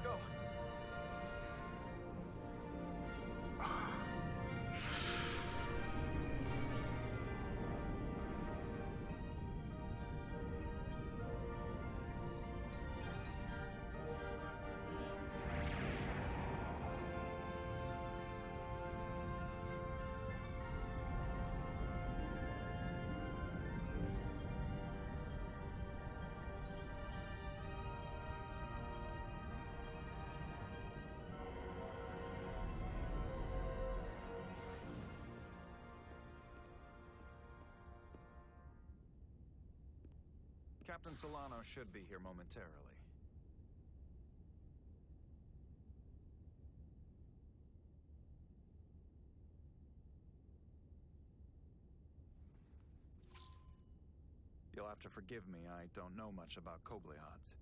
go. Captain Solano should be here momentarily. You'll have to forgive me, I don't know much about Kobleods.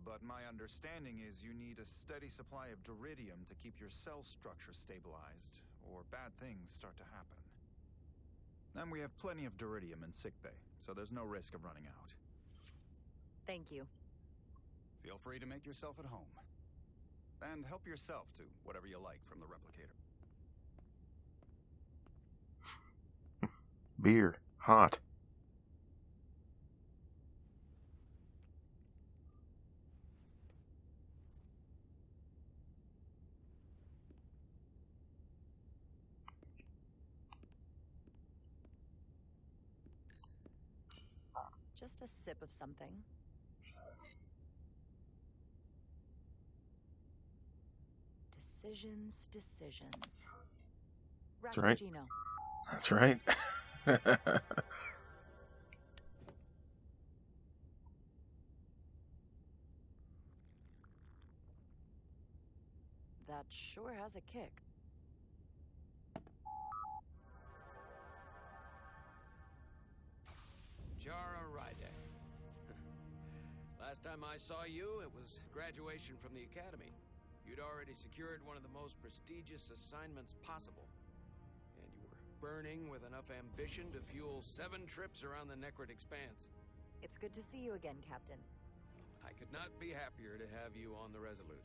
But my understanding is you need a steady supply of duridium to keep your cell structure stabilized, or bad things start to happen. And we have plenty of duridium in sickbay, so there's no risk of running out. Thank you. Feel free to make yourself at home. And help yourself to whatever you like from the replicator. Beer. Hot. Just a sip of something. Decisions, decisions. That's right. Rappuccino. That's right. That sure has a kick. Jara Ryder. Last time I saw you, it was graduation from the academy. You'd already secured one of the most prestigious assignments possible. And you were burning with enough ambition to fuel 7 trips around the Necrit Expanse. It's good to see you again, Captain. I could not be happier to have you on the Resolute.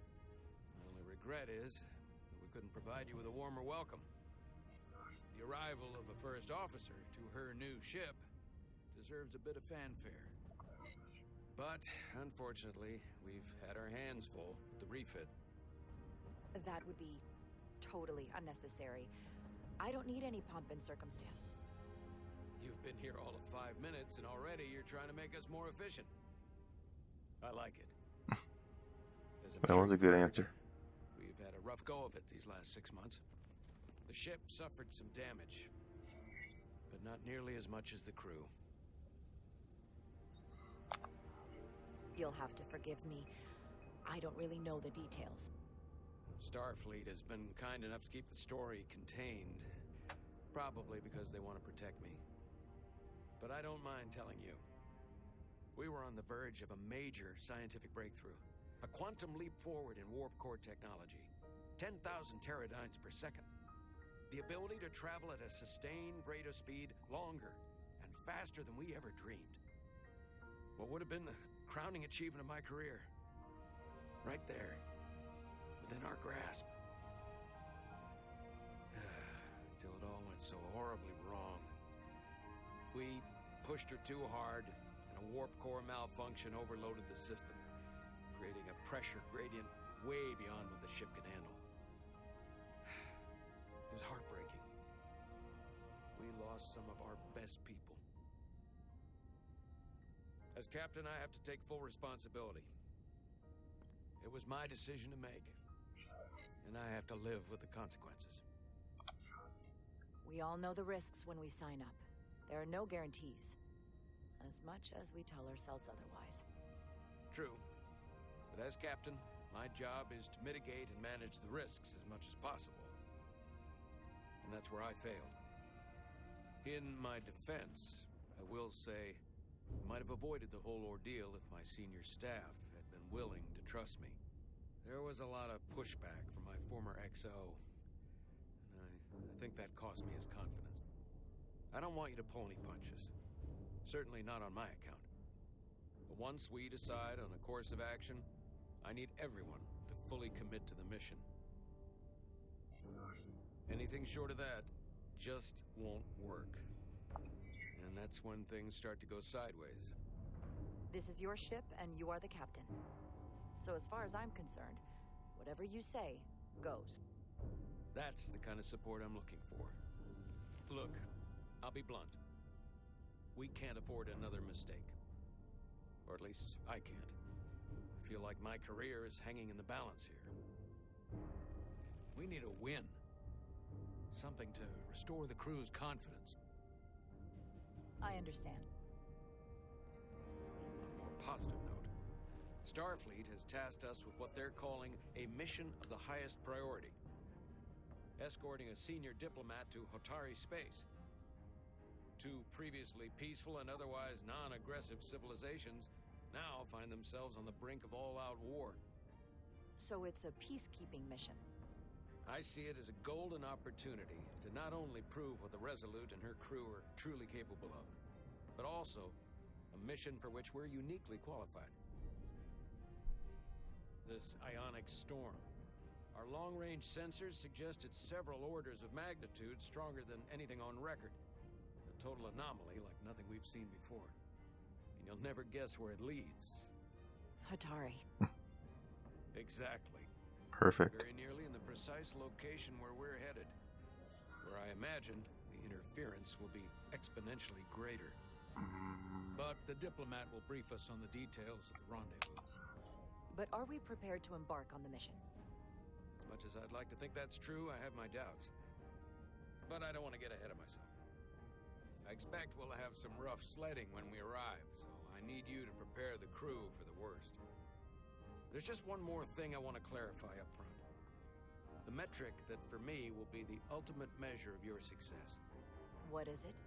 My only regret is that we couldn't provide you with a warmer welcome. The arrival of a first officer to her new ship deserves a bit of fanfare. But, unfortunately, we've had our hands full with the refit. That would be totally unnecessary. I don't need any pomp and circumstance. You've been here all of 5 minutes, and already you're trying to make us more efficient. I like it. That was a good answer. We've had a rough go of it these last 6 months. The ship suffered some damage, but not nearly as much as the crew. You'll have to forgive me. I don't really know the details. Starfleet has been kind enough to keep the story contained, probably because they want to protect me. But I don't mind telling you. We were on the verge of a major scientific breakthrough. A quantum leap forward in warp core technology. 10,000 teradynes per second. The ability to travel at a sustained rate of speed longer and faster than we ever dreamed. What would have been the crowning achievement of my career. Right there. Within our grasp. Until it all went so horribly wrong. We pushed her too hard, and a warp core malfunction overloaded the system, creating a pressure gradient way beyond what the ship could handle. It was heartbreaking. We lost some of our best people. As captain, I have to take full responsibility. It was my decision to make, and I have to live with the consequences. We all know the risks when we sign up. There are no guarantees. As much as we tell ourselves otherwise. True. But as captain, my job is to mitigate and manage the risks as much as possible. And that's where I failed. In my defense, I will say I might have avoided the whole ordeal if my senior staff had been willing to trust me. There was a lot of pushback from my former XO, and I think that cost me his confidence. I don't want you to pull any punches. Certainly not on my account. But once we decide on a course of action, I need everyone to fully commit to the mission. Anything short of that just won't work. And that's when things start to go sideways. This is your ship, and you are the captain. So as far as I'm concerned, whatever you say, goes. That's the kind of support I'm looking for. Look, I'll be blunt. We can't afford another mistake. Or at least I can't. I feel like my career is hanging in the balance here. We need a win. Something to restore the crew's confidence. I understand. On a more positive note, Starfleet has tasked us with what they're calling a mission of the highest priority. Escorting a senior diplomat to Hotari space. Two previously peaceful and otherwise non-aggressive civilizations now find themselves on the brink of all-out war. So it's a peacekeeping mission. I see it as a golden opportunity to not only prove what the Resolute and her crew are truly capable of, but also a mission for which we're uniquely qualified. This ionic storm. Our long-range sensors suggest it's several orders of magnitude stronger than anything on record. A total anomaly like nothing we've seen before. And you'll never guess where it leads. Hotari. Exactly. Perfect. Very nearly in the precise location where we're headed. Where I imagine the interference will be exponentially greater. But the diplomat will brief us on the details of the rendezvous. But are we prepared to embark on the mission? As much as I'd like to think that's true, I have my doubts. But I don't want to get ahead of myself. I expect we'll have some rough sledding when we arrive, so I need you to prepare the crew for the worst. There's just one more thing I want to clarify up front. The metric that for me will be the ultimate measure of your success. What is it?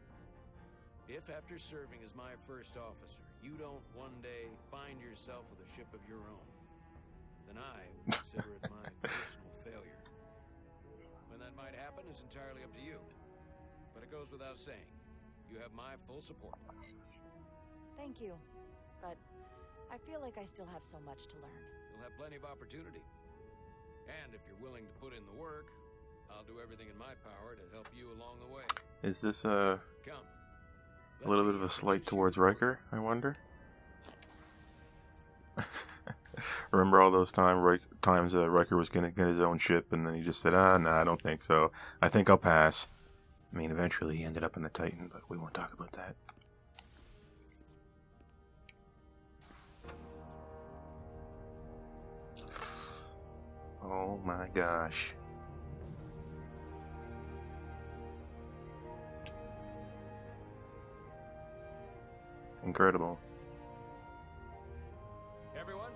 If after serving as my first officer, you don't one day find yourself with a ship of your own, then I will consider it my personal failure. When that might happen is entirely up to you. But it goes without saying, you have my full support. Thank you. But I feel like I still have so much to learn. You'll have plenty of opportunity. And if you're willing to put in the work, I'll do everything in my power to help you along the way. Is this Come. a little bit of a slight towards Riker, I wonder? Remember all those times Riker was going to get his own ship, and then he just said, no, I don't think so. I think I'll pass. I mean, eventually he ended up in the Titan, but we won't talk about that. Oh my gosh. Incredible. Everyone,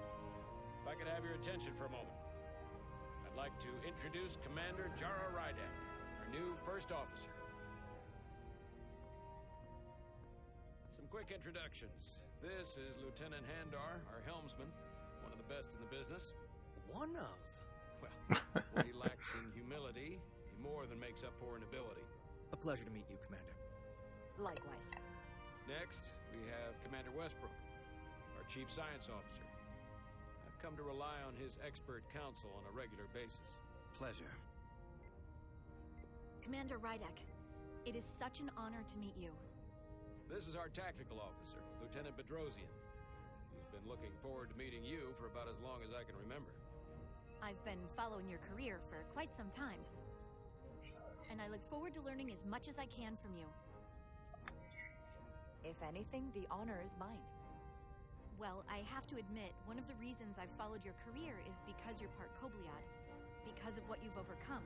if I could have your attention for a moment. I'd like to introduce Commander Jara Ryder, our new first officer. Some quick introductions. This is Lieutenant Handar, our helmsman, one of the best in the business. One of? Well, what he lacks in humility, he more than makes up for in ability. A pleasure to meet you, Commander. Likewise. Next, we have Commander Westbrook, our Chief Science Officer. I've come to rely on his expert counsel on a regular basis. Pleasure. Commander Ridek, it is such an honor to meet you. This is our tactical officer, Lieutenant Bedrosian, who's been looking forward to meeting you for about as long as I can remember. I've been following your career for quite some time, and I look forward to learning as much as I can from you. If anything, the honor is mine. Well, I have to admit, one of the reasons I've followed your career is because you're part Kobliad, because of what you've overcome.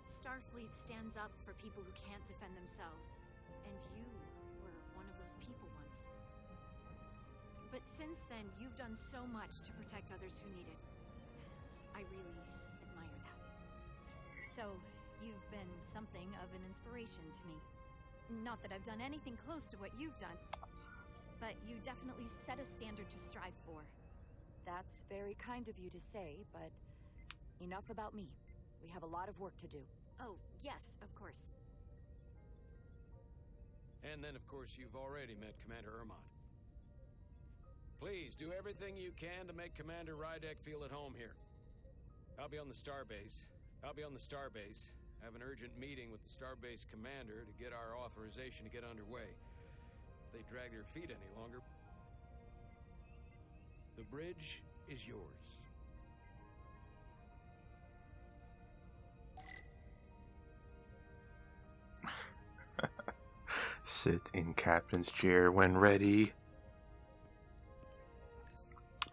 Starfleet stands up for people who can't defend themselves, and you were one of those people once. But since then, you've done so much to protect others who need it. I really admire that. So, you've been something of an inspiration to me. Not that I've done anything close to what you've done, but you definitely set a standard to strive for. That's very kind of you to say, but enough about me. We have a lot of work to do. Oh, yes, of course. And then, of course, you've already met Commander Ermont. Please, do everything you can to make Commander Ridek feel at home here. I'll be on the Starbase. I have an urgent meeting with the Starbase commander to get our authorization to get underway. If they drag their feet any longer, the bridge is yours. Sit in captain's chair when ready.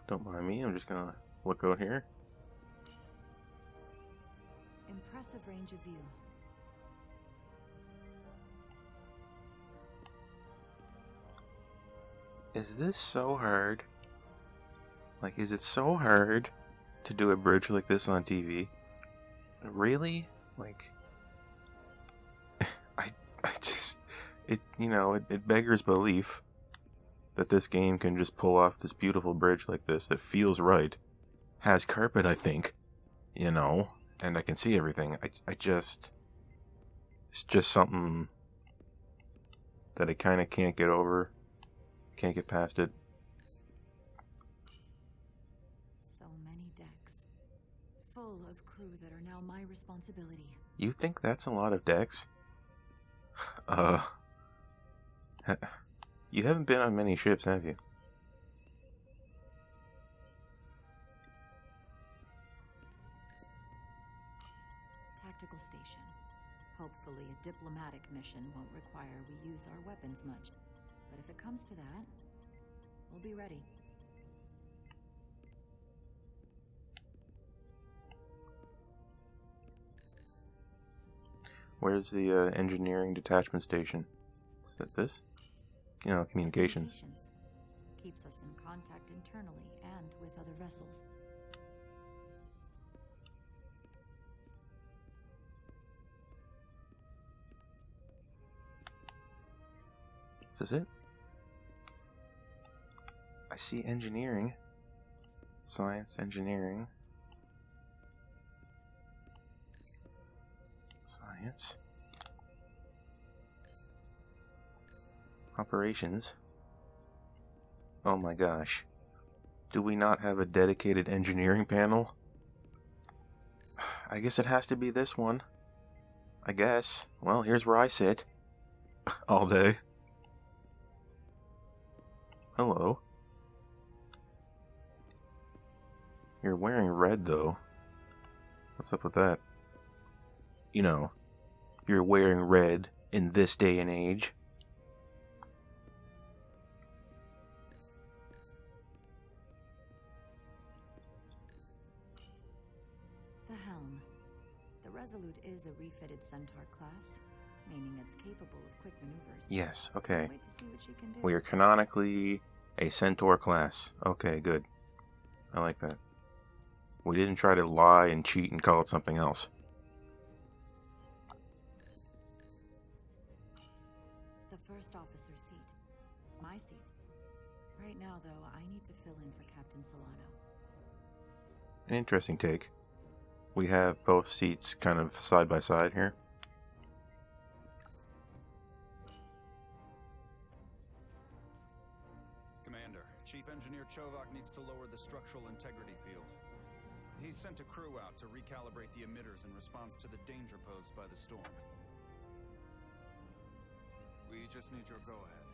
Don't mind me, I'm just gonna look out here. Impressive range of view. Is this so hard? Like, is it so hard to do a bridge like this on TV? Really? Like, I just, it beggars belief that this game can just pull off this beautiful bridge like this that feels right. Has carpet, I think, and I can see everything. It's just something that I kind of can't get over. Can't get past it. So many decks. Full of crew that are now my responsibility. You think that's a lot of decks? You haven't been on many ships, have you? Tactical station. Hopefully a diplomatic mission won't require we use our weapons much. But if it comes to that, we'll be ready. Where's the engineering detachment station? Is that this? Communications. Keeps us in contact internally and with other vessels. Is this it? I see engineering. Science, engineering. Science. Operations. Oh my gosh. Do we not have a dedicated engineering panel? I guess it has to be this one. I guess. Well, here's where I sit. All day. Hello. You're wearing red, though. What's up with that? You're wearing red in this day and age. The helm. The Resolute is a refitted Centaur class, meaning it's capable of quick maneuvers. Yes, okay. Wait to see what she can do. We are canonically a Centaur class. Okay, good. I like that. We didn't try to lie and cheat and call it something else. The first officer's seat. My seat. Right now, though, I need to fill in for Captain Solano. An interesting take. We have both seats kind of side by side here. Commander, Chief Engineer Chovak needs to lower the structural integrity field. He's sent a crew out to recalibrate the emitters in response to the danger posed by the storm. We just need your go-ahead.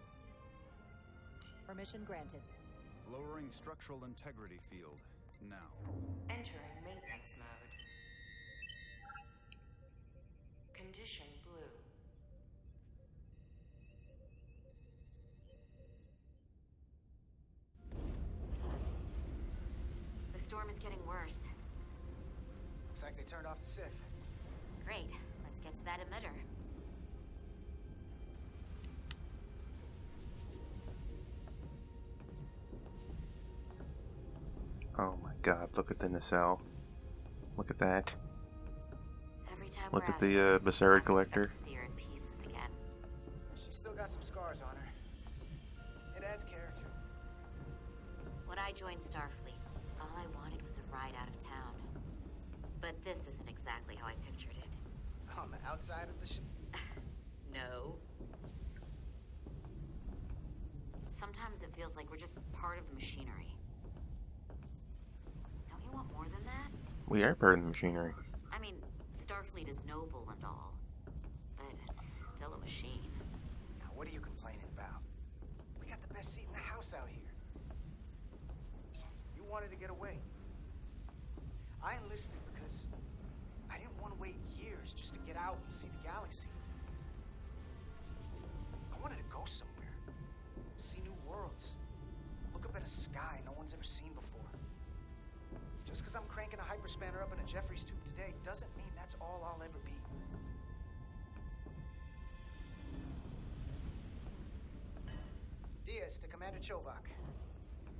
Permission granted. Lowering structural integrity field, now. Entering maintenance mode. Condition blue. The storm is getting worse. Looks like they turned off the Sith. Great. Let's get to that emitter. Oh my god, look at the nacelle. Look at that. Every time Look we're at the Bassard collector. To see her in pieces again. She's still got some scars on her. It adds character. When I joined Starfleet, all I wanted was a ride out of town. But this isn't exactly how I pictured it. On the outside of the ship. No. Sometimes it feels like we're just part of the machinery. Don't you want more than that? We are part of the machinery. I mean, Starfleet is noble and all, but it's still a machine. Now, what are you complaining about? We got the best seat in the house out here. You wanted to get away. I enlisted because I didn't want to wait years just to get out and see the galaxy. I wanted to go somewhere, see new worlds, look up at a sky no one's ever seen before. Just because I'm cranking a hyperspanner up in a Jeffries tube today doesn't mean that's all I'll ever be. Diaz to Commander Chovak.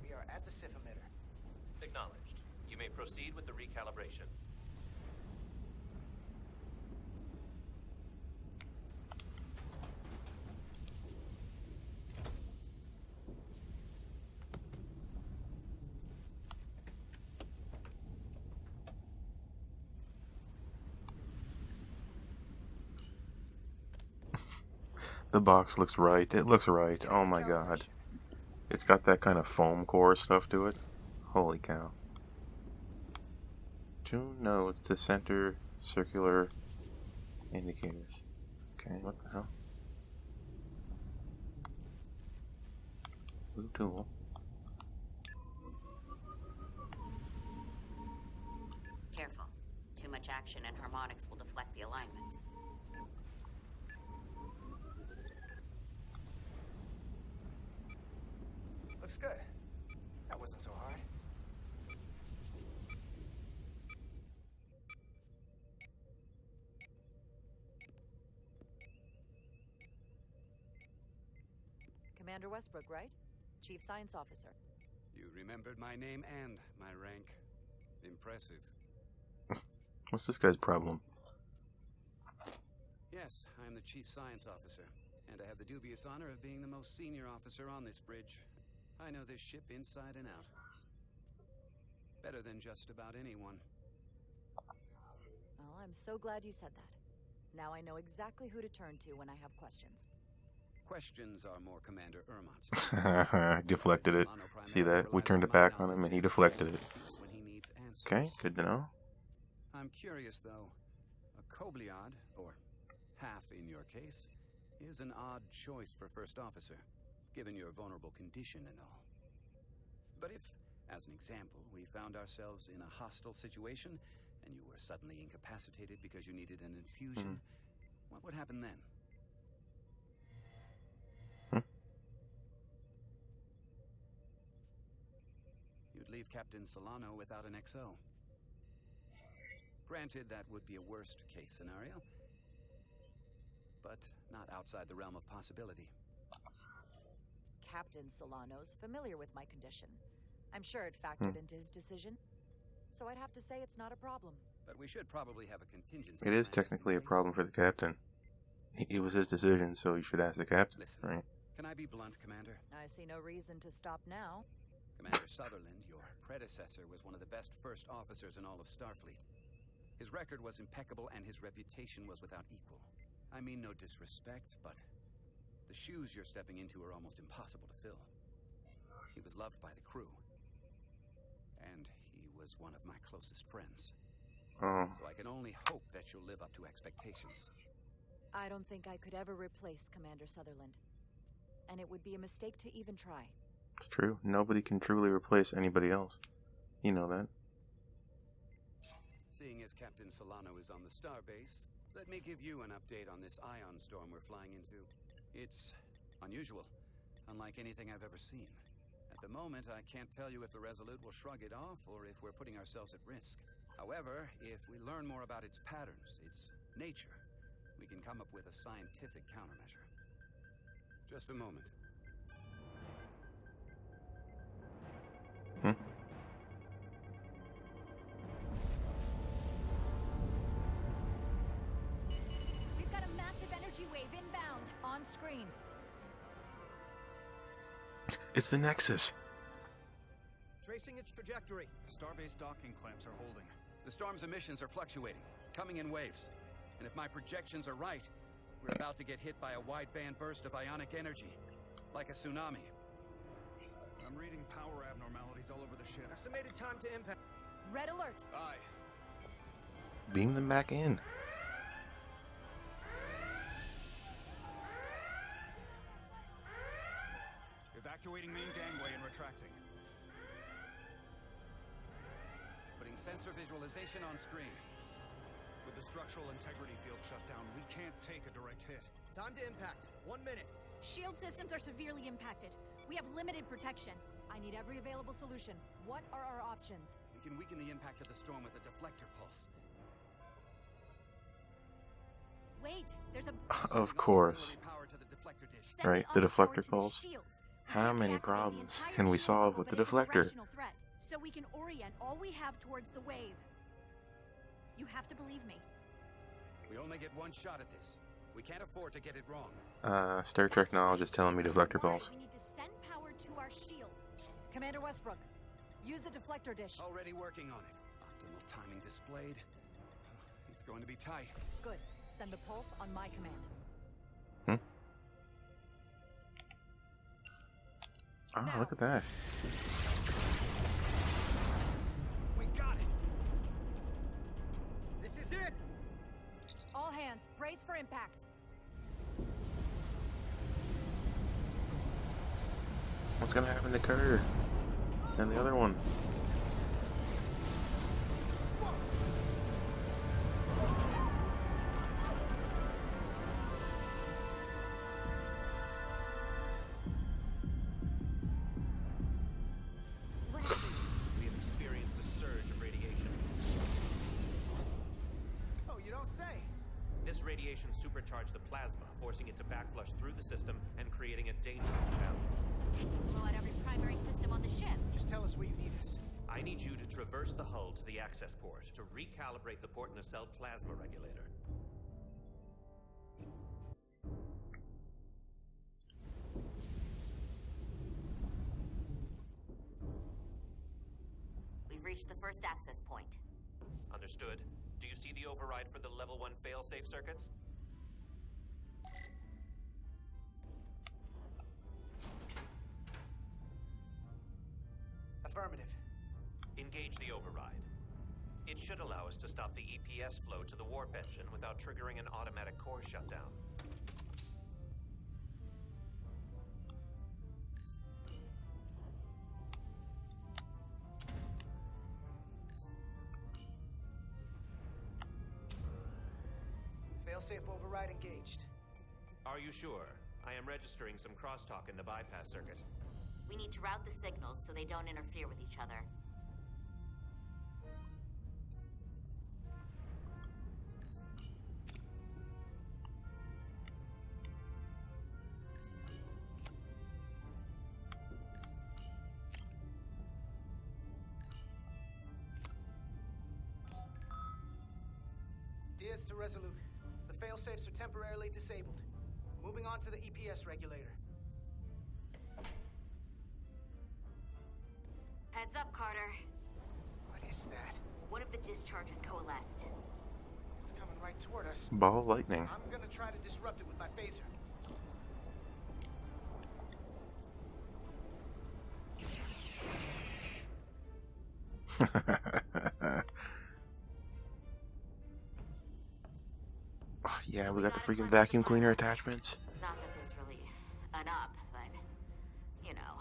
We are at the Sith Emitter. Acknowledged. You may proceed with the recalibration. The box looks right. It looks right. Oh my god. It's got that kind of foam core stuff to it. Holy cow. 2 nodes to center circular indicators. Okay, what the hell? Blue tool. Careful. Too much action and harmonics will deflect the alignment. Looks good. That wasn't so hard. Commander Westbrook, right? Chief Science Officer. You remembered my name and my rank. Impressive. What's this guy's problem? Yes, I'm the Chief Science Officer, and I have the dubious honor of being the most senior officer on this bridge. I know this ship inside and out. Better than just about anyone. Well, I'm so glad you said that. Now I know exactly who to turn to when I have questions. Questions are more Commander Irmont's. Deflected it. See that? We turned it back on him and he deflected it. Okay, good to know. I'm curious though. A Kobliad, or half in your case, is an odd choice for first officer, given your vulnerable condition and all. But if, as an example, we found ourselves in a hostile situation and you were suddenly incapacitated because you needed an infusion, what would happen then? You'd leave Captain Solano without an XO. Granted, that would be a worst-case scenario, but not outside the realm of possibility. Captain Solano's familiar with my condition. I'm sure it factored into his decision. So I'd have to say it's not a problem. But we should probably have a contingency. It is technically a problem for the captain. It was his decision, so you should ask the captain, right? Can I be blunt, Commander? I see no reason to stop now. Commander Sutherland, your predecessor, was one of the best first officers in all of Starfleet. His record was impeccable and his reputation was without equal. I mean no disrespect, but the shoes you're stepping into are almost impossible to fill. He was loved by the crew. And he was one of my closest friends. Oh. So I can only hope that you'll live up to expectations. I don't think I could ever replace Commander Sutherland. And it would be a mistake to even try. It's true. Nobody can truly replace anybody else. You know that. Seeing as Captain Solano is on the Starbase, let me give you an update on this ion storm we're flying into. It's unusual, unlike anything I've ever seen. At the moment, I can't tell you if the Resolute will shrug it off or if we're putting ourselves at risk. However, if we learn more about its patterns, its nature, we can come up with a scientific countermeasure. Just a moment. We've got a massive energy wave inbound. On screen. It's the Nexus. Tracing its trajectory. Starbase docking clamps are holding. The storm's emissions are fluctuating, coming in waves. And if my projections are right, we're about to get hit by a wide-band burst of ionic energy, like a tsunami. I'm reading power abnormalities all over the ship. Estimated time to impact. Red alert. Aye. beam them back in. Evacuating main gangway and retracting. Putting sensor visualization on screen. With the structural integrity field shut down, we can't take a direct hit. Time to impact. 1 minute. Shield systems are severely impacted. We have limited protection. I need every available solution. What are our options? We can weaken the impact of the storm with a deflector pulse. Wait, there's a... Of course. Power to the deflector dish. Right, the deflector pulse. How many problems can we solve with the deflector? So we can orient all we have towards the wave. You have to believe me. We only get one shot at this. We can't afford to get it wrong. Star Trek knowledge is telling me deflector pulse. We need to send power to our shields. Commander Westbrook, use the deflector dish. Already working on it. Optimal timing displayed. It's going to be tight. Good. Send the pulse on my command. Oh, now. Look at that. We got it. This is it. All hands, brace for impact. What's gonna happen to Carter? And the other one? We have experienced a surge of radiation. Oh, you don't say. This radiation supercharged the plasma, forcing it to backflush through the system and creating a dangerous imbalance. Blow out every primary system on the ship. Just tell us where you need us. I need you to traverse the hull to the access port to recalibrate the port nacelle plasma regulator. We've reached the first access point. Understood. Do you see the override for the level 1 failsafe circuits? Affirmative. Engage the override. It should allow us to stop the EPS flow to the warp engine without triggering an automatic core shutdown. Failsafe override engaged. Are you sure? I am registering some crosstalk in the bypass circuit. We need to route the signals so they don't interfere with each other. Diaz to Resolute. The failsafes are temporarily disabled. Moving on to the EPS regulator. Heads up, Carter. What is that? One of the discharges coalesced. It's coming right toward us. Ball of lightning. I'm gonna try to disrupt it with my phaser. Oh, yeah, we got the freaking vacuum cleaner attachments. Not that there's really an up, but, you know,